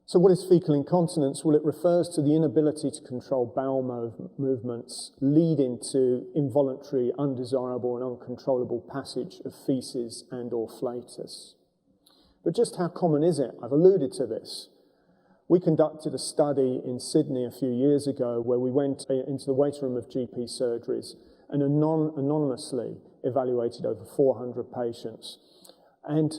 So what is fecal incontinence? Well, it refers to the inability to control bowel movements leading to involuntary, undesirable and uncontrollable passage of feces and or flatus. But just how common is it? I've alluded to this. We conducted a study in Sydney a few years ago where we went into the waiting room of GP surgeries and anonymously evaluated over 400 patients. And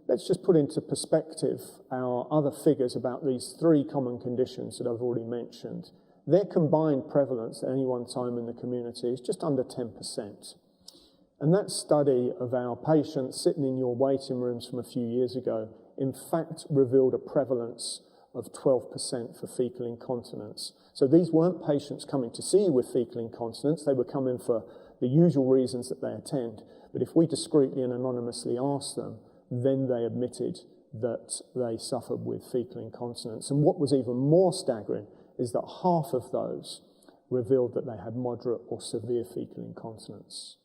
let's just put into perspective our other figures about these three common conditions that I've already mentioned. Their combined prevalence at any one time in the community is just under 10%. And that study of our patients sitting in your waiting rooms from a few years ago, in fact, revealed a prevalence of 12% for fecal incontinence. So these weren't patients coming to see you with fecal incontinence, they were coming for the usual reasons that they attend. But if we discreetly and anonymously asked them, then they admitted that they suffered with fecal incontinence. And what was even more staggering is that half of those revealed that they had moderate or severe fecal incontinence.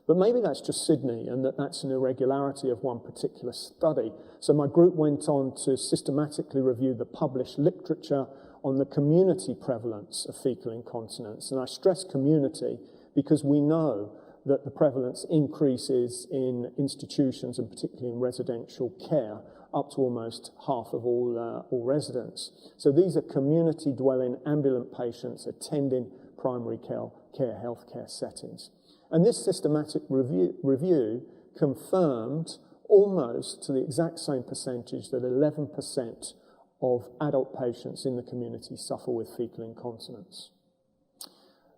But maybe that's just Sydney and that's an irregularity of one particular study. So my group went on to systematically review the published literature on the community prevalence of fecal incontinence. And I stress community because we know that the prevalence increases in institutions and particularly in residential care up to almost half of all residents. So these are community-dwelling ambulant patients attending primary care healthcare settings. And this systematic review confirmed almost to the exact same percentage that 11% of adult patients in the community suffer with fecal incontinence.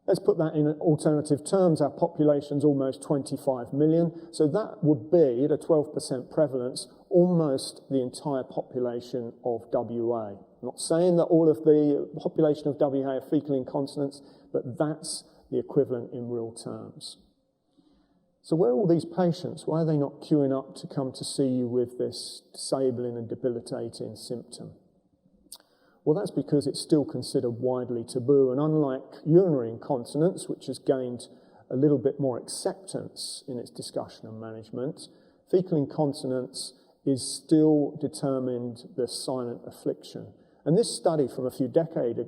Let's put that in alternative terms. Our population's almost 25 million, so that would be, at a 12% prevalence, almost the entire population of WA. I'm not saying that all of the population of WA have fecal incontinence, but that's the equivalent in real terms. So where are all these patients? Why are they not queuing up to come to see you with this disabling and debilitating symptom? Well, that's because it's still considered widely taboo, and unlike urinary incontinence, which has gained a little bit more acceptance in its discussion and management, fecal incontinence is still determined the silent affliction. And this study from a few decades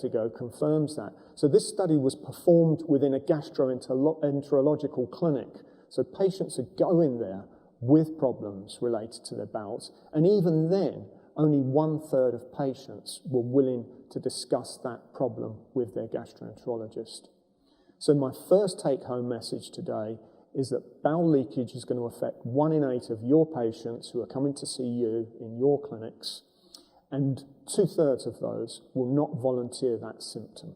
ago confirms that. So this study was performed within a gastroenterological clinic. So patients are going there with problems related to their bowels, and even then, only 1/3 of patients were willing to discuss that problem with their gastroenterologist. So my first take-home message today is that bowel leakage is going to affect 1 in 8 of your patients who are coming to see you in your clinics, and 2/3 of those will not volunteer that symptom.